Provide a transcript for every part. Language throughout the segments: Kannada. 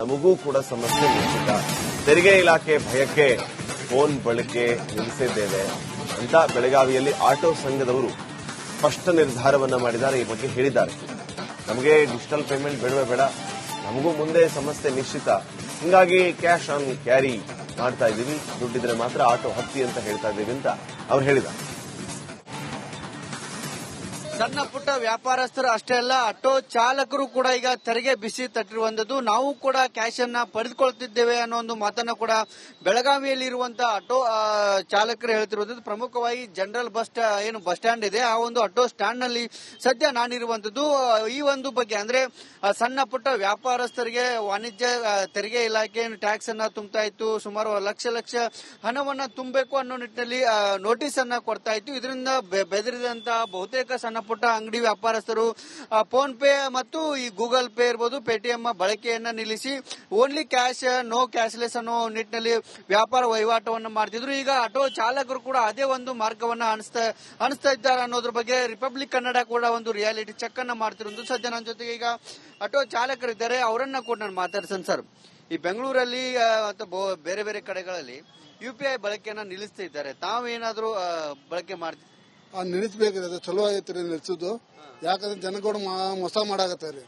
ನಮಗೂ ಕೂಡ ಸಮಸ್ಯೆ ನಿಶ್ಚಿತ. ತೆರಿಗೆ ಇಲಾಖೆ ಭಯಕ್ಕೆ ಫೋನ್ ಬಳಕೆ ನಿಲ್ಲಿಸಿದ್ದೇವೆ ಅಂತ ಬೆಳಗಾವಿಯಲ್ಲಿ ಆಟೋ ಸಂಘದವರು ಸ್ಪಷ್ಟ ನಿರ್ಧಾರವನ್ನ ಮಾಡಿದ್ದಾರೆ. ಈ ಬಗ್ಗೆ ಹೇಳಿದ್ದಾರೆ. ನಮಗೆ ಡಿಜಿಟಲ್ ಪೇಮೆಂಟ್ ಬೇಡವೇ ಬೇಡ, ನಮಗೂ ಮುಂದೆ ಸಮಸ್ಯೆ ನಿಶ್ಚಿತ, ಹಿಂಗಾಗಿ ಕ್ಯಾಶ್ ಆನ್ ಕ್ಯಾರಿ ಮಾಡ್ತಾ ಇದ್ದೀವಿ, ದುಡ್ಡಿದ್ರೆ ಮಾತ್ರ ಆಟೋ ಹತ್ತಿ ಅಂತ ಹೇಳ್ತಾ ಇದ್ದೀವಿ ಅಂತ ಅವ್ರು ಹೇಳಿದ್ದಾರೆ. ಸಣ್ಣ ಪುಟ್ಟ ವ್ಯಾಪಾರಸ್ಥರು ಅಷ್ಟೇ ಅಲ್ಲ, ಆಟೋ ಚಾಲಕರು ಕೂಡ ಈಗ ತೆರಿಗೆ ಬಿಸಿ ತಟ್ಟಿರುವಂತದ್ದು. ನಾವು ಕೂಡ ಕ್ಯಾಶ್ ಅನ್ನ ಪಡೆದುಕೊಳ್ತಿದ್ದೇವೆ ಅನ್ನೋ ಒಂದು ಮಾತನ್ನ ಕೂಡ ಬೆಳಗಾವಿಯಲ್ಲಿ ಇರುವಂತಹ ಆಟೋ ಚಾಲಕರು ಹೇಳ್ತಿರುವಂತದ್ದು. ಪ್ರಮುಖವಾಗಿ ಜನರಲ್ ಬಸ್ ಸ್ಟ್ಯಾಂಡ್ ಇದೆ, ಆ ಒಂದು ಆಟೋ ಸ್ಟ್ಯಾಂಡ್ ನಲ್ಲಿ ಸದ್ಯ ನಾನಿರುವಂತದ್ದು. ಈ ಒಂದು ಬಗ್ಗೆ ಅಂದ್ರೆ ಸಣ್ಣ ಪುಟ್ಟ ವ್ಯಾಪಾರಸ್ಥರಿಗೆ ವಾಣಿಜ್ಯ ತೆರಿಗೆ ಇಲಾಖೆ ಟ್ಯಾಕ್ಸ್ ಅನ್ನ ತುಂಬತಾ ಇತ್ತು, ಸುಮಾರು ಲಕ್ಷ ಹಣವನ್ನ ತುಂಬಬೇಕು ಅನ್ನೋ ನಿಟ್ಟಿನಲ್ಲಿ ನೋಟಿಸ್ ಅನ್ನ ಕೊಡ್ತಾ ಇತ್ತು. ಇದರಿಂದ ಬೆದರಿದಂತಹ ಬಹುತೇಕ ಸಣ್ಣ ಪುಟ್ಟ ಅಂಗಡಿ ವ್ಯಾಪಾರಸ್ಥರು ಫೋನ್ ಪೇ ಮತ್ತು ಈ ಗೂಗಲ್ ಪೇ ಇರಬಹುದು, ಪೇಟಿಎಂ ಬಳಕೆಯನ್ನ ನಿಲ್ಲಿಸಿ ಓನ್ಲಿ ಕ್ಯಾಶ್ ನೋ ಕ್ಯಾಶ್ಲೆಸ್ ಅನ್ನೋ ನಿಟ್ಟಿನಲ್ಲಿ ವ್ಯಾಪಾರ ವಹಿವಾಟವನ್ನು ಮಾಡ್ತಿದ್ರು. ಈಗ ಆಟೋ ಚಾಲಕರು ಕೂಡ ಅದೇ ಒಂದು ಮಾರ್ಗವನ್ನ ಅನಿಸ್ತಾ ಇದ್ದಾರೆ ಅನ್ನೋದ್ರ ಬಗ್ಗೆ ರಿಪಬ್ಲಿಕ್ ಕನ್ನಡ ಕೂಡ ಒಂದು ರಿಯಾಲಿಟಿ ಚೆಕ್ ಅನ್ನ ಮಾಡ್ತಿರೋದು. ಸದ್ಯ ನನ್ನ ಜೊತೆಗೆ ಈಗ ಆಟೋ ಚಾಲಕರಿದ್ದಾರೆ, ಅವರನ್ನ ಕೂಡ ನಾನು ಮಾತಾಡ್ಸನ್. ಸರ್, ಈ ಬೆಂಗಳೂರಲ್ಲಿ ಅಥವಾ ಬೇರೆ ಬೇರೆ ಕಡೆಗಳಲ್ಲಿ UPI ಬಳಕೆಯನ್ನ ನಿಲ್ಲಿಸ್ತಾ ಇದ್ದಾರೆ, ತಾವೇನಾದ್ರೂ ಬಳಕೆ ಮಾಡ್ತೀವಿ? ನಿಲ್ಲಿಸಬೇಕ್ರಿ, ಅದು ಚಲೋ ಆಗೈತ್ರಿ ನಿಲ್ಸುದು. ಯಾಕಂದ್ರೆ ಜನಗಳು ಮೋಸ ಮಾಡಾಕತ್ತಾರಿ.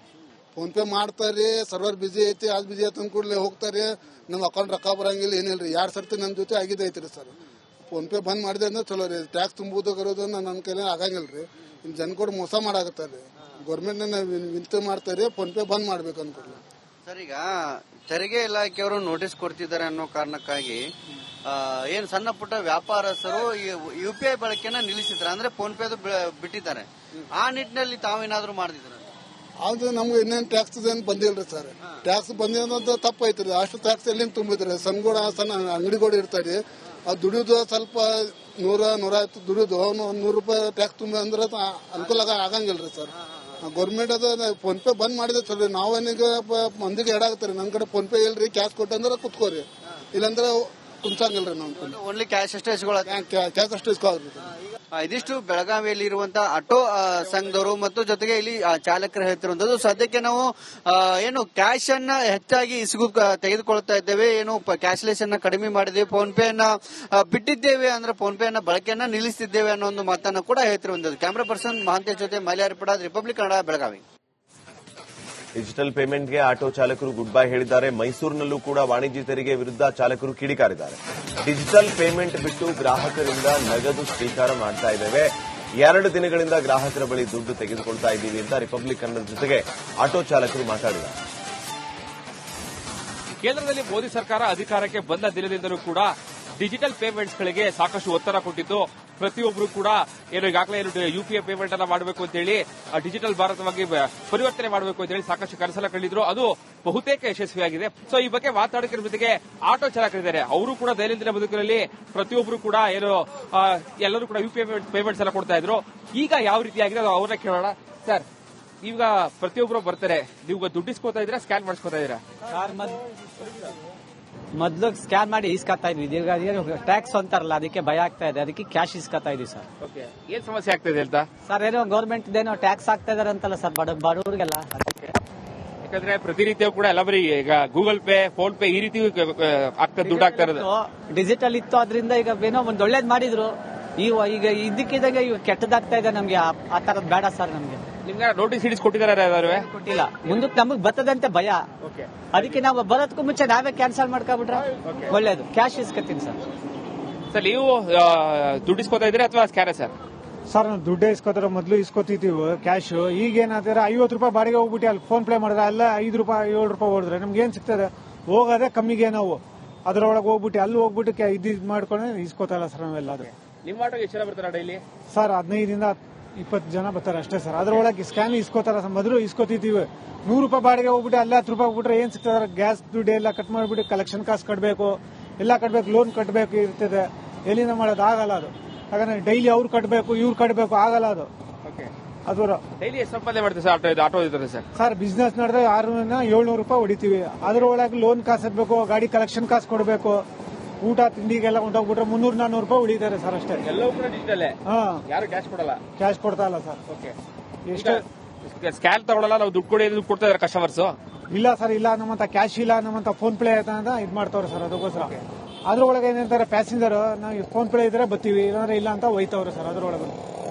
ಫೋನ್ ಪೇ ಮಾಡ್ತಾರಿ, ಸರ್ವರ್ ಬಿಜಿ ಐತಿ, ಅದು ಬಿಜಿ ಐತಿ ಅಂದ ಕೂಡಲೇ ಹೋಗ್ತಾರಿ, ನಮ್ಮ ಅಕೌಂಟ್ ರೊಕ್ಕ ಬರಂಗಿಲ್ಲ, ಏನಿಲ್ರಿ. 2 ಸರ್ತಿ ನನ್ನ ಜೊತೆ ಆಗಿದ್ದೈತ್ರಿ ಸರ್. ಫೋನ್ ಪೇ ಬಂದ್ ಮಾಡಿದೆ ಅಂದ್ರೆ ಚಲೋ ರೀ. ಟ್ಯಾಕ್ಸ್ ತುಂಬುದು ಕರೋದು ನನ್ನ ಕೈಲಿ ಆಗಂಗಿಲ್ರಿ. ಇನ್ನು ಜನಗಳು ಮೋಸ ಮಾಡಾಕತ್ತಾರಿ. ಗೌರ್ಮೆಂಟ್ ವಿನಂತಿ ಮಾಡ್ತಾರಿ, ಫೋನ್ ಪೇ ಬಂದ್ ಮಾಡ್ಬೇಕು ಅನ್ಕೊಡ್ಲಿ. ಸರ್, ಈಗ ತೆರಿಗೆ ಇಲಾಖೆಯವರು ನೋಟಿಸ್ ಕೊಡ್ತಿದ್ದಾರೆ ಅನ್ನೋ ಕಾರಣಕ್ಕಾಗಿ ಏನ್ ಸಣ್ಣ ಪುಟ್ಟ ವ್ಯಾಪಾರಸ್ಥರು UPI ಬಳಕೆನ ನಿಲ್ಲಿಸಿದ್ದಾರೆ, ಅಂದ್ರೆ ಫೋನ್ ಪೇ ಬಿಟ್ಟಿದ್ದಾರೆ. ಆ ನಿಟ್ಟಿನಲ್ಲಿ ತಾವೇನಾದ್ರೂ ಮಾಡ್ತಿದ್ದಾರೆ? ಆದ್ರೆ ನಮ್ಗೆ ಇನ್ನೇನು ಟ್ಯಾಕ್ಸ್ ಏನು ಬಂದಿಲ್ರಿ ಸರ್. ಟ್ಯಾಕ್ಸ್ ಬಂದಿರೋದು ತಪ್ಪ ಐತ್ರಿ. ಅಷ್ಟು ಟ್ಯಾಕ್ಸ್ ಎಲ್ಲಿಂದ ತುಂಬಿದ್ರಿ? ಸಣ್ಣ ಅಂಗಡಿಗಳು ಇರ್ತಾರೆ, ಅದು ದುಡಿಯೋದು ಸ್ವಲ್ಪ 100-150 ದುಡಿಯೋದು, ಅವನು 100 ರೂಪಾಯಿ ಟ್ಯಾಕ್ಸ್ ತುಂಬಿ ಅಂದ್ರೆ ಅನುಕೂಲ ಆಗಂಗಿಲ್ರಿ ಸರ್. ಗೌರ್ಮೆಂಟ್ ಅದ ಫೋನ್ ಪೇ ಬಂದ್ ಮಾಡಿದೆ ಸರ್. ನಾವೇನೀಗ ಮಂದಿಗೆ ಎಡಾಗತ್ತಾರೆ, ನನ್ನ ಕಡೆ ಫೋನ್ ಪೇ ಇಲ್ರಿ, ಕ್ಯಾಶ್ ಕೊಟ್ಟಂದ್ರೆ ಕುತ್ಕೋರಿ, ಇಲ್ಲಾಂದ್ರೆ ಕುಂಸಂಗಿಲ್ರಿ. ನಾವು ಓನ್ಲಿ ಕ್ಯಾಶ್ ಅಷ್ಟೇ ಕ್ಯಾಶ್ ಅಷ್ಟು ಇಸ್ಕೋದ್ರಿ. ಇದಿಷ್ಟು ಬೆಳಗಾವಿಯಲ್ಲಿ ಇರುವಂತಹ ಆಟೋ ಸಂಘದವರು ಮತ್ತು ಜೊತೆಗೆ ಇಲ್ಲಿ ಚಾಲಕರು ಹೇಳ್ತಿರುವಂತದ್ದು. ಸದ್ಯಕ್ಕೆ ನಾವು ಏನು ಕ್ಯಾಶ್ ಅನ್ನ ಹೆಚ್ಚಾಗಿ ತೆಗೆದುಕೊಳ್ತಾ ಇದ್ದೇವೆ, ಏನು ಕ್ಯಾಶ್ಲೆಸ್ ಅನ್ನ ಕಡಿಮೆ ಮಾಡಿದ್ದೇವೆ, ಫೋನ್ ಪೇ ಅನ್ನ ಬಿಟ್ಟಿದ್ದೇವೆ, ಅಂದ್ರೆ ಫೋನ್ ಪೇ ಅನ್ನ ಬಳಕೆಯನ್ನ ನಿಲ್ಲಿಸಿದ್ದೇವೆ ಅನ್ನೋ ಒಂದು ಮಾತನ್ನ ಕೂಡ ಹೇಳ್ತಿರುವಂತದ್ದು. ಕ್ಯಾಮರಾ ಪರ್ಸನ್ ಮಹಾಂತೇಶ್ ಜೊತೆ ಮೈಲಾರಿಪಡ, ರಿಪಬ್ಲಿಕ್ ಕನ್ನಡ, ಬೆಳಗಾವಿ. ಡಿಜಿಟಲ್ ಪೇಮೆಂಟ್ಗೆ ಆಟೋ ಚಾಲಕರು ಗುಡ್ ಬೈ ಹೇಳಿದ್ದಾರೆ. ಮೈಸೂರಿನಲ್ಲೂ ಕೂಡ ವಾಣಿಜ್ಯ ತೆರಿಗೆ ವಿರುದ್ಧ ಚಾಲಕರು ಕಿಡಿಕಾರಿದ್ದಾರೆ. ಡಿಜಿಟಲ್ ಪೇಮೆಂಟ್ ಬಿಟ್ಟು ಗ್ರಾಹಕರಿಂದ ನಗದು ಸ್ವೀಕಾರ ಮಾಡ್ತಾ ಇದ್ದೇವೆ, 2 ದಿನಗಳಿಂದ ಗ್ರಾಹಕರ ಬಳಿ ದುಡ್ಡು ತೆಗೆದುಕೊಳ್ತಾ ಇದ್ದೀವಿ ಅಂತ ರಿಪಬ್ಲಿಕ್ ಕನ್ನಡ ಜೊತೆಗೆ ಆಟೋ ಚಾಲಕರು ಮಾತಾಡಿದ್ದಾರೆ. ಕೇಂದ್ರದಲ್ಲಿ ಮೋದಿ ಸರ್ಕಾರ ಅಧಿಕಾರಕ್ಕೆ ಬಂದ ದಿನದಿಂದಲೂ ಕೂಡ ಡಿಜಿಟಲ್ ಪೇಮೆಂಟ್ಸ್ಗಳಿಗೆ ಸಾಕಷ್ಟು ಒತ್ತಡ ಕೊಟ್ಟಿದ್ದು, ಪ್ರತಿಯೊಬ್ಬರು ಕೂಡ ಈಗಾಗಲೇ UPI ಪೇಮೆಂಟ್ ಅನ್ನ ಮಾಡಬೇಕು ಅಂತ ಹೇಳಿ ಡಿಜಿಟಲ್ ಭಾರತವಾಗಿ ಪರಿವರ್ತನೆ ಮಾಡಬೇಕು ಅಂತ ಹೇಳಿ ಸಾಕಷ್ಟು ಕನಸನ್ನ ಕಂಡಿದ್ರು. ಅದು ಬಹುತೇಕ ಯಶಸ್ವಿಯಾಗಿದೆ. ಸೊ ಈ ಬಗ್ಗೆ ಮಾತಾಡೋದ್ರ ಜೊತೆಗೆ ಆಟೋ ಚಾಲಕರಿದ್ದಾರೆ, ಅವರು ಕೂಡ ದೈನಂದಿನ ಬದುಕಿನಲ್ಲಿ ಪ್ರತಿಯೊಬ್ಬರು ಕೂಡ ಎಲ್ಲರೂ ಕೂಡ UPI ಪೇಮೆಂಟ್ಸ್ ಎಲ್ಲ ಕೊಡ್ತಾ ಇದ್ರು. ಈಗ ಯಾವ ರೀತಿಯಾಗಿದೆ ಅವ್ರನ್ನ ಕೇಳೋಣ. ಸರ್, ಈಗ ಪ್ರತಿಯೊಬ್ಬರು ಬರ್ತಾರೆ, ನೀವು ದುಡ್ಡು ಇಸ್ಕೋತಾ ಇದ್ದೀರಾ, ಸ್ಕ್ಯಾನ್ ಮಾಡಿಸ್ಕೋತಾ ಇದ್ದೀರಾ? ಮೊದಲು ಸ್ಕ್ಯಾನ್ ಮಾಡಿ ಇಸ್ಕೊತಾ ಇದ್ವಿ, ಟ್ಯಾಕ್ಸ್ ಅಂತಾರಲ್ಲ ಅದಕ್ಕೆ ಭಯ ಆಗ್ತಾ ಇದೆ, ಅದಕ್ಕೆ ಕ್ಯಾಶ್ ಇಸ್ಕೊತಾ ಇದೀವಿ ಸರ್. ಏನ್ ಸಮಸ್ಯೆ ಆಗ್ತಾ ಇದೆ ಅಂತ? ಸರ್, ಏನೋ ಗೌರ್ಮೆಂಟ್ ಏನೋ ಟ್ಯಾಕ್ಸ್ ಆಗ್ತಾ ಇದಾರೆ ಅಂತಲ್ಲ ಸರ್, ಬಡವರಿಗೆಲ್ಲ. ಯಾಕಂದ್ರೆ ಪ್ರತಿನಿತ್ಯ ಕೂಡ ಎಲ್ಲ ಬರೀ ಈಗ ಗೂಗಲ್ ಪೇ, ಫೋನ್ ಪೇ ಈ ರೀತಿ ದುಡ್ಡು ಆಗ್ತಾ ಇರೋದು. ಡಿಜಿಟಲ್ ಇತ್ತು, ಅದರಿಂದ ಈಗ ಏನೋ ಒಂದ್ ಒಳ್ಳೇದ್ ಮಾಡಿದ್ರು. ಈಗ ಇದಕ್ಕಿದ್ದಾಗ ಈಗ ಕೆಟ್ಟದಾಗ್ತಾ ಇದೆ ನಮ್ಗೆ. ಆ ತರದ್ ಬೇಡ ಸರ್ ನಮ್ಗೆ. ನಿಮ್ಗೆ ನೋಟಿಸ್ ಹಿಡಿಸ್ ಕೊಟ್ಟಿದ್ದಾರೆ? ಕೊಟ್ಟಿಲ್ಲ, ಮುಂದಕ್ಕೆ ನಮಗ್ ಬರ್ತದಂತೆ ಭಯ, ಅದಕ್ಕೆ ನಾವು ಬರೋದಕ್ಕೂ ಮುಂಚೆ ನಾವೇ ಕ್ಯಾನ್ಸಲ್ ಮಾಡ್ಕೊಬಿಟ್ರೆ ಒಳ್ಳೇದು. Cash ಇಸ್ಕೊತೀನಿ sir. ಸರ್, ನೀವು ದುಡ್ಡು ಇಸ್ಕೋತಾ ಇದ್ದೀರಾ ಅಥವಾ ಸ್ಕ್ಯಾನ? ಸರ್, ನಾವು ದುಡ್ಡೇ ಇಸ್ಕೋತಾರ, ಮೊದಲು ಇಸ್ಕೋತಿದ್ದೀವಿ ಕ್ಯಾಶ್. ಈಗ ಏನಾದ್ರೆ 50 ರೂಪಾಯಿ ಬಾಡಿಗೆ ಹೋಗ್ಬಿಟ್ಟು ಅಲ್ಲಿ ಫೋನ್ ಪೇ ಮಾಡಿದ್ರೆ ಅಲ್ಲ 5 ರೂಪಾಯಿ 7 ರೂಪಾಯಿ ಹೊಡೆದ್ರೆ ನಮ್ಗೆ ಏನ್ ಸಿಗ್ತದೆ? ಹೋಗೋದೇ ಕಮ್ಮಿಗೆ, ನಾವು ಅದ್ರೊಳಗೆ ಹೋಗ್ಬಿಟ್ಟು ಅಲ್ಲಿ ಹೋಗ್ಬಿಟ್ಟು ಇದು ಮಾಡ್ಕೊಂಡು ಇಸ್ಕೋತಾರ ಸರ್ ನಾವೆಲ್ಲ. ಅದು ನಿಮ್ಮ ಆಟೋಗೆ ಎಷ್ಟು ಜನ ಬರ್ತಾರ ಡೈಲಿ? ಸರ್, 15ರಿಂದ 20 ಜನ ಬರ್ತಾರೆ ಅಷ್ಟೇ ಸರ್. ಅದ್ರೊಳಗೆ ಸ್ಕ್ಯಾನ್ ಇಸ್ಕೋತಾರ ಸರ್. ಮೊದಲು ಇಸ್ಕೋತಿದ್ದೀವಿ 100 ರೂಪಾಯಿ ಬಾಡಿಗೆ ಹೋಗ್ಬಿಟ್ಟು ಅಲ್ಲಿ 10 ರೂಪಾಯಿ ಹೋಗ್ಬಿಟ್ರೆ ಏನ್ ಸಿಗ್ತದೆ? ಗ್ಯಾಸ್ ದುಡ್ಡು ಎಲ್ಲ ಕಟ್ ಮಾಡಿಬಿಟ್ಟು ಕಲೆಕ್ಷನ್ ಕಾಸು ಕಟ್ಟಬೇಕು, ಎಲ್ಲ ಕಟ್ಟಬೇಕು, ಲೋನ್ ಕಟ್ಟಬೇಕು ಇರ್ತದೆ. ಎಲ್ಲಿಂದ ಮಾಡೋದು ಆಗಲ್ಲ ಅದು. ಹಾಗಾದ್ರೆ ಡೈಲಿ ಅವ್ರು ಕಟ್ಟಬೇಕು, ಇವ್ರು ಕಟ್ಟಬೇಕು, ಆಗಲ್ಲ ಅದು. ಅದು ಡೈಲಿ ಎಷ್ಟು ಸಂಪಾದನೆ ಮಾಡ್ತೀವಿ ಸರ್ ಆಟೋ ಇದ್ದಾರೆ ಸರ್? ಸರ್, ಬಿಸ್ನೆಸ್ ನಡೆದ್ರೆ 600-700 ರೂಪಾಯಿ ಹೊಡಿತೀವಿ. ಅದ್ರೊಳಗೆ ಲೋನ್ ಕಾಸು ಇರ್ಬೇಕು, ಗಾಡಿ ಕಲೆಕ್ಷನ್ ಕಾಸು ಕೊಡಬೇಕು, ಊಟ ತಿಂಡಿಗೆಲ್ಲ ಹೊಂಟೋಗ್ಬಿಟ್ರೆ 300-400 ರೂಪಾಯಿ ಹೊಡಿತಾರೆ ಸರ್ ಅಷ್ಟೇ. ಎಲ್ಲವೂ ಕೂಡ ಡಿಜಿಟಲ್. ಯಾರು ಕ್ಯಾಶ್ ಕೊಡಲ್ಲ? ಕ್ಯಾಶ್ ಕೊಡ್ತಾ ಇಲ್ಲ ಸರ್. ಎಷ್ಟು ಸ್ಕ್ಯಾನ್ ತಗೊಳ್ಳಲ್ಲ, ನಾವು ದುಡ್ಡು ಕೊಡಿ ದುಡ್ಡು ಕೊಡ್ತಾ ಇದಾರೆ ಕಸ್ಟಮರ್ಸ್? ಇಲ್ಲ ಸರ್, ಇಲ್ಲ ನಮ್ಮಂತ ಕ್ಯಾಶ್ ಇಲ್ಲ, ನಮ್ಮಂತ ಫೋನ್ ಪೇ ಅಂತ ಇದ್ ಮಾಡ್ತಾವ್ರೆ ಸರ್. ಅದಕ್ಕೋಸ್ಕರ ಅದ್ರೊಳಗೆ ಏನಂತಾರೆ, ಪ್ಯಾಸೆಂಜರ್ ನಾವು ಫೋನ್ ಪೇ ಇದ್ರೆ ಬರ್ತೀವಿ, ಇಲ್ಲಾಂದ್ರೆ ಇಲ್ಲ ಅಂತ ಒಯ್ತಾವ್ರೆ ಸರ್. ಅದ್ರೊಳಗೆ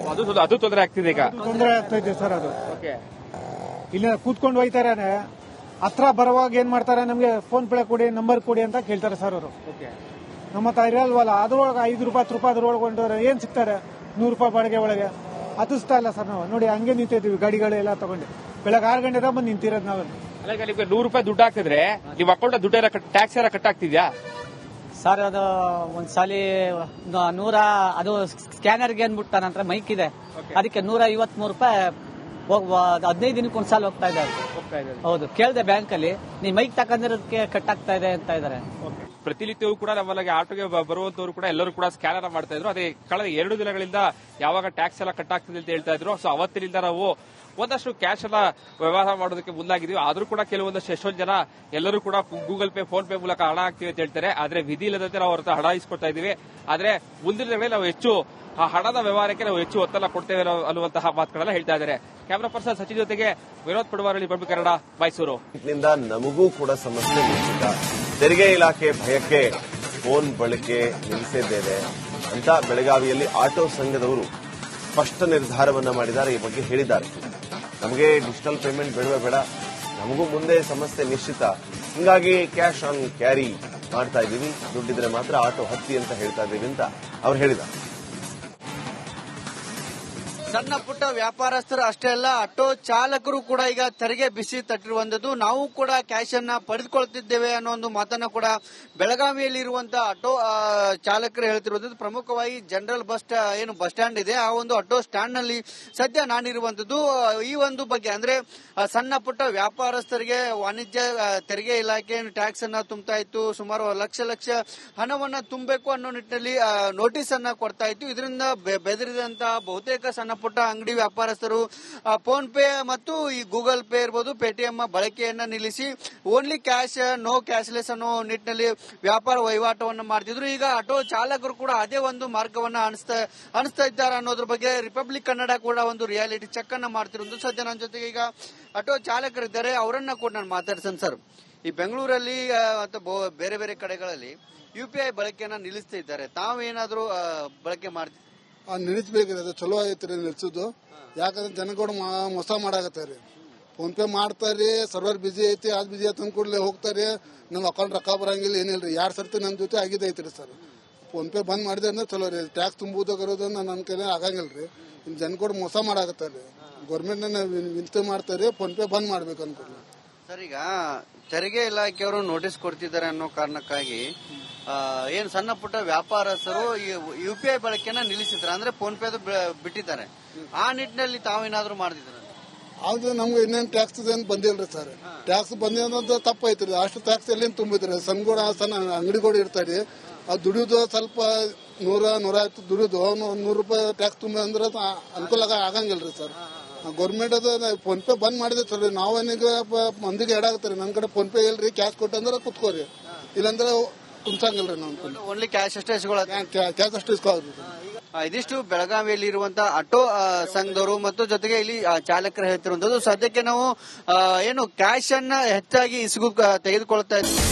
ಅದು ತೊಂದರೆ ಆಗ್ತಿದೆ, ಈಗ ತೊಂದರೆ ಆಗ್ತೈತೆ ಸರ್. ಅದು ಇಲ್ಲ ಕೂತ್ಕೊಂಡು ಒಯ್ತಾರೆ, ಹತ್ರ ಬರುವಾಗ ಏನ್ ಮಾಡ್ತಾರೆ, ನಮ್ಗೆ ಫೋನ್ ಪೇ ಕೊಡಿ, ನಂಬರ್ ಕೊಡಿ ಅಂತ ಕೇಳ್ತಾರೆ ಸರ್ ಅವರು. ನಮ್ಮ ಹತ್ರ ಇರಲ್ವಲ್ಲ, ಅದ್ರೊಳಗೆ 5 ರೂಪಾಯಿ 10 ರೂಪಾಯಿ ಅದ್ರೊಳಗೆ ಹೊಂಟವ್ರೆ ಏನ್ ಸಿಗ್ತಾರೆ, 100 ರೂಪಾಯಿ ಬಾಡಿಗೆ ಒಳಗೆ ಹತ್ತಿಸ್ತಾ ಇಲ್ಲ ಸರ್. ನಾವು ನೋಡಿ ಹಂಗೆ ನಿಂತಿದ್ದೀವಿ, ಗಾಡಿಗಳೆಲ್ಲ ತಗೊಂಡು ಬೆಳಗ್ಗೆ 6 ಗಂಟೆ ಬಂದು ನಿಂತಿರೋದು ನಾವು. ಅಲ್ಲ, ಈಗ ನಿಮ್ಗೆ 100 ರೂಪಾಯಿ ದುಡ್ಡು ಹಾಕಿದ್ರೆ ನೀವು ಅಕೌಂಟ್ ದುಡ್ಡೆಲ್ಲ ಟ್ಯಾಕ್ಸ್ ಎಲ್ಲ ಕಟ್ ಆಗ್ತಿದ್ಯಾ ಸರ್? ಅದು ಒಂದ್ಸಲಿ 100 ಅದು ಸ್ಕ್ಯಾನರ್ಗೆ ಅಂದ್ಬಿಟ್ಟು ನಂತರ ಮೈಕ್ ಇದೆ, ಅದಕ್ಕೆ 153 ರೂಪಾಯಿ 15 ದಿನಕ್ಕೆ ಒಂದ್ಸಲ ಹೋಗ್ತಾ ಇದೆ. ಹೌದು, ಕೇಳಿದೆ ಬ್ಯಾಂಕ್ ಅಲ್ಲಿ, ನೀವು ಮೈಕ್ ತಗೊಂಡಿರೋದಕ್ಕೆ ಕಟ್ ಆಗ್ತಾ ಇದೆ ಅಂತ ಇದಾರೆ. ಪ್ರತಿನಿತ್ಯವೂ ಕೂಡ ನಮ್ಮಲ್ಲಿಗೆ ಆಟೋಗೆ ಬರುವಂತವರು ಕೂಡ ಎಲ್ಲರೂ ಕೂಡ ಸ್ಕ್ಯಾನರ್ ಮಾಡ್ತಾ ಇದ್ರು. ಅದೇ ಕಳೆದ 2 ದಿನಗಳಿಂದ ಯಾವಾಗ ಟ್ಯಾಕ್ಸ್ ಎಲ್ಲ ಕಟ್ ಆಗ್ತದೆ ಅಂತ ಹೇಳ್ತಾ ಇದ್ರು. ಸೊ ಅವತ್ತಿನಿಂದ ನಾವು ಒಂದಷ್ಟು ಕ್ಯಾಶ್ ಎಲ್ಲ ವ್ಯವಹಾರ ಮಾಡೋದಕ್ಕೆ ಮುಂದಾಗಿದ್ವಿ. ಆದ್ರೂ ಕೂಡ ಕೆಲವೊಂದಷ್ಟು ಎಷ್ಟೊಂದು ಜನ ಎಲ್ಲರೂ ಕೂಡ ಗೂಗಲ್ ಪೇ, ಫೋನ್ ಪೇ ಮೂಲಕ ಹಣ ಹಾಕ್ತೀವಿ ಅಂತ ಹೇಳ್ತಾರೆ. ಆದ್ರೆ ವಿಧಿ ಇಲ್ಲದಂತೆ ನಾವು ಅವ್ರ ಹತ್ರ ಹಣ ಇಸ್ಕೊಡ್ತಾ ಇದೀವಿ. ಆದ್ರೆ ಮುಂದಿನ ದಿನಗಳಲ್ಲಿ ನಾವು ಹೆಚ್ಚು ಆ ಹಣದ ವ್ಯವಹಾರಕ್ಕೆ ನಾವು ಹೆಚ್ಚು ಒತ್ತಡ ಕೊಡ್ತೇವೆ ಅನ್ನುವಂತಹ ಮಾತುಗಳೆಲ್ಲ ಹೇಳ್ತಾ ಇದ್ದಾರೆ. ಕ್ಯಾಮರಾ ಪರ್ಸನ್ ಸಚಿನ್ ಜೊತೆಗೆ ವಿನೋದ್ ಪಡವಾರಳ್ಳಿ, ಬಂಬಿ ಕನ್ನಡ, ಮೈಸೂರು. ಇದರಿಂದ ನಮಗೂ ಕೂಡ ಸಮಸ್ಯೆ ನಿಶ್ಚಿತ. ತೆರಿಗೆ ಇಲಾಖೆ ಭಯಕ್ಕೆ ಫೋನ್ ಬಳಕೆ ನಿಲ್ಲಿಸಿದ್ದೇವೆ ಅಂತ ಬೆಳಗಾವಿಯಲ್ಲಿ ಆಟೋ ಸಂಘದವರು ಸ್ಪಷ್ಟ ನಿರ್ಧಾರವನ್ನ ಮಾಡಿದ್ದಾರೆ. ಈ ಬಗ್ಗೆ ಹೇಳಿದ್ದಾರೆ, ನಮಗೆ ಡಿಜಿಟಲ್ ಪೇಮೆಂಟ್ ಬೇಡವೇ ಬೇಡ, ನಮಗೂ ಮುಂದೆ ಸಮಸ್ಯೆ ನಿಶ್ಚಿತ, ಹಿಂಗಾಗಿ ಕ್ಯಾಶ್ ಆನ್ ಕ್ಯಾರಿ ಮಾಡ್ತಾ ಇದ್ದೀವಿ, ದುಡ್ಡಿದ್ರೆ ಮಾತ್ರ ಆಟೋ ಹತ್ತಿ ಅಂತ ಹೇಳ್ತಾ ಇದ್ದೀವಿ ಅಂತ ಅವ್ರು ಹೇಳಿದ್ದಾರೆ. ಸಣ್ಣ ಪುಟ್ಟ ವ್ಯಾಪಾರಸ್ಥರು ಅಷ್ಟೇ ಅಲ್ಲ, ಆಟೋ ಚಾಲಕರು ಕೂಡ ಈಗ ತೆರಿಗೆ ಬಿಸಿ ತಟ್ಟಿರುವಂತದ್ದು. ನಾವು ಕೂಡ ಕ್ಯಾಶ್ ಅನ್ನ ಪಡೆದುಕೊಳ್ತಿದ್ದೇವೆ ಅನ್ನೋ ಒಂದು ಮಾತನ್ನ ಕೂಡ ಬೆಳಗಾವಿಯಲ್ಲಿ ಇರುವಂತಹ ಆಟೋ ಚಾಲಕರು ಹೇಳ್ತಿರುವಂತದ್ದು. ಪ್ರಮುಖವಾಗಿ ಜನರಲ್ ಬಸ್ ಸ್ಟ್ಯಾಂಡ್ ಇದೆ, ಆ ಒಂದು ಆಟೋ ಸ್ಟ್ಯಾಂಡ್ ನಲ್ಲಿ ಸದ್ಯ ನಾನಿರುವಂತದ್ದು. ಈ ಒಂದು ಬಗ್ಗೆ ಅಂದ್ರೆ ಸಣ್ಣ ಪುಟ್ಟ ವ್ಯಾಪಾರಸ್ಥರಿಗೆ ವಾಣಿಜ್ಯ ತೆರಿಗೆ ಇಲಾಖೆ ಟ್ಯಾಕ್ಸ್ ಅನ್ನ ತುಂಬತಾ ಇತ್ತು, ಸುಮಾರು ಲಕ್ಷ ಹಣವನ್ನ ತುಂಬಬೇಕು ಅನ್ನೋ ನಿಟ್ಟಿನಲ್ಲಿ ನೋಟಿಸ್ ಅನ್ನ ಕೊಡ್ತಾ ಇತ್ತು. ಇದರಿಂದ ಬೆದರಿದಂತಹ ಬಹುತೇಕ ಸಣ್ಣ ಪುಟ್ಟ ಅಂಗಡಿ ವ್ಯಾಪಾರಸ್ಥರು ಫೋನ್ ಪೇ ಮತ್ತು ಈ ಗೂಗಲ್ ಪೇ ಇರಬಹುದು, ಪೇಟಿಎಂ ಬಳಕೆಯನ್ನ ನಿಲ್ಲಿಸಿ ಓನ್ಲಿ ಕ್ಯಾಶ್, ನೋ ಕ್ಯಾಶ್ಲೆಸ್ ಅನ್ನೋ ನಿಟ್ಟಿನಲ್ಲಿ ವ್ಯಾಪಾರ ವಹಿವಾಟವನ್ನು ಮಾಡ್ತಿದ್ರು. ಈಗ ಆಟೋ ಚಾಲಕರು ಕೂಡ ಅದೇ ಒಂದು ಮಾರ್ಗವನ್ನ ಅನಿಸ್ತಾ ಇದ್ದಾರೆ ಅನ್ನೋದ್ರ ಬಗ್ಗೆ ರಿಪಬ್ಲಿಕ್ ಕನ್ನಡ ಕೂಡ ಒಂದು ರಿಯಾಲಿಟಿ ಚೆಕ್ ಅನ್ನ ಮಾಡ್ತಿರೋದು. ಸದ್ಯ ನನ್ನ ಜೊತೆಗೆ ಈಗ ಆಟೋ ಚಾಲಕರಿದ್ದಾರೆ, ಅವರನ್ನ ಕೂಡ ನಾನು ಮಾತಾಡ್ಸನ್. ಸರ್, ಈ ಬೆಂಗಳೂರಲ್ಲಿ ಅಥವಾ ಬೇರೆ ಬೇರೆ ಕಡೆಗಳಲ್ಲಿ UPI ಬಳಕೆಯನ್ನ ನಿಲ್ಲಿಸ್ತಾ ಇದ್ದಾರೆ, ತಾವೇನಾದ್ರೂ ಬಳಕೆ ಮಾಡ್ತೀವಿ? ನಿಲ್ಲಿಸಬೇಕ್ರಿ, ಅದು ಚಲೋ ಐತ್ರಿ ನಿಲ್ಸೋದು. ಯಾಕಂದ್ರೆ ಜನಗಳು ಮೋಸ ಮಾಡಾಕತ್ತಾರೆ. ಫೋನ್ ಪೇ ಮಾಡ್ತಾರ್ರಿ, ಸರ್ವರ್ ಬಿಜಿ ಐತಿ, ಅದು ಬಿಜಿ ಐತಿ ಕೂಡಲೇ ಹೋಗ್ತಾರೆ, ನಮ್ಮ ಅಕೌಂಟ್ ರೊಕ್ಕ ಬರಂಗಿಲ್ಲ, ಏನಿಲ್ರಿ. 2 ಸರ್ತಿ ನನ್ನ ಜೊತೆ ಆಗಿದೈತ್ರಿ ಸರ್. ಫೋನ್ ಪೇ ಬಂದ್ ಮಾಡಿದ್ರೆ ಅಂದ್ರೆ ಚಲೋ ರೀ. ಟ್ಯಾಕ್ಸ್ ತುಂಬುವುದಾಗಿರೋದು ನನ್ನ ಕೈಲಿ ಆಗಂಗಿಲ್ರಿ. ಇನ್ನು ಜನಗಳು ಮೋಸ ಮಾಡಾಕತ್ತಾರೆ. ಗೌರ್ಮೆಂಟ್ ವಿನಂತಿ ಮಾಡ್ತಾರೆ, ಫೋನ್ ಪೇ ಬಂದ್ ಮಾಡ್ಬೇಕು ಅನ್ಕೊಳ್ಳಿ ಸರ್. ಈಗ ತೆರಿಗೆ ಇಲಾಖೆಯವರು ನೋಟಿಸ್ ಕೊಡ್ತಿದ್ದಾರೆ ಅನ್ನೋ ಕಾರಣಕ್ಕಾಗಿ ಏನ್ ಸಣ್ಣ ಪುಟ್ಟ ವ್ಯಾಪಾರಸ್ಥರು UPI ಬಳಕೆನ ನಿಲ್ಲಿಸಿದ್ದಾರೆ, ಅಂದ್ರೆ ಫೋನ್ ಪೇ ಬಿಟ್ಟಿದ್ದಾರೆ. ಆ ನಿಟ್ಟಿನಲ್ಲಿ ತಾವೇನಾದ್ರೂ ಮಾಡ್ತಿದ್ದಾರೆ? ಆದ್ರೆ ನಮ್ಗೆ ಇನ್ನೇನು ಟ್ಯಾಕ್ಸ್ ಏನು ಬಂದಿಲ್ರಿ ಸರ್. ಟ್ಯಾಕ್ಸ್ ಬಂದಿರೋದು ತಪ್ಪೈತ್ರಿ. ಅಷ್ಟು ಟ್ಯಾಕ್ಸ್ ಎಲ್ಲಿಂದ ತುಂಬಿದ್ರಿ? ಸಣ್ಣ ಅಂಗಡಿಗಳು ಇರ್ತಾರೆ, ಅದು ದುಡಿಯೋದು ಸ್ವಲ್ಪ 100-150 ದುಡಿಯೋದು 100 ರೂಪಾಯಿ ಟ್ಯಾಕ್ಸ್ ತುಂಬಿ ಅಂದ್ರೆ ಅನುಕೂಲ ಆಗಂಗಿಲ್ರಿ ಸರ್. ಗೌರ್ಮೆಂಟ್ ಅದು ಫೋನ್ ಪೇ ಬಂದ್ ಮಾಡಿದೆ ಸರ್. ನಾವೇನೀಗ ಮಂದಿಗೆ ಎಡಾಗತ್ತಾರೆ, ನನ್ನ ಕಡೆ ಫೋನ್ ಪೇ ಇಲ್ರಿ, ಕ್ಯಾಶ್ ಕೊಟ್ಟಂದ್ರೆ ಕುತ್ಕೋರಿ, ಇಲ್ಲಾಂದ್ರೆ ಕುಂಸಂಗಿಲ್ರಿ. ನಾವು ಓನ್ಲಿ ಕ್ಯಾಶ್ ಅಷ್ಟೇ ಕ್ಯಾಶ್ ಅಷ್ಟು ಇಸ್ಕೋದ್ರಿ. ಇದಿಷ್ಟು ಬೆಳಗಾವಿಯಲ್ಲಿ ಇರುವಂತಹ ಆಟೋ ಸಂಘದವರು ಮತ್ತು ಜೊತೆಗೆ ಇಲ್ಲಿ ಚಾಲಕರು ಹೇಳ್ತಿರುವಂತದ್ದು. ಸದ್ಯಕ್ಕೆ ನಾವು ಏನು ಕ್ಯಾಶ್ ಅನ್ನ ಹೆಚ್ಚಾಗಿ ತೆಗೆದುಕೊಳ್ತಾ ಇದ್ದೀವಿ.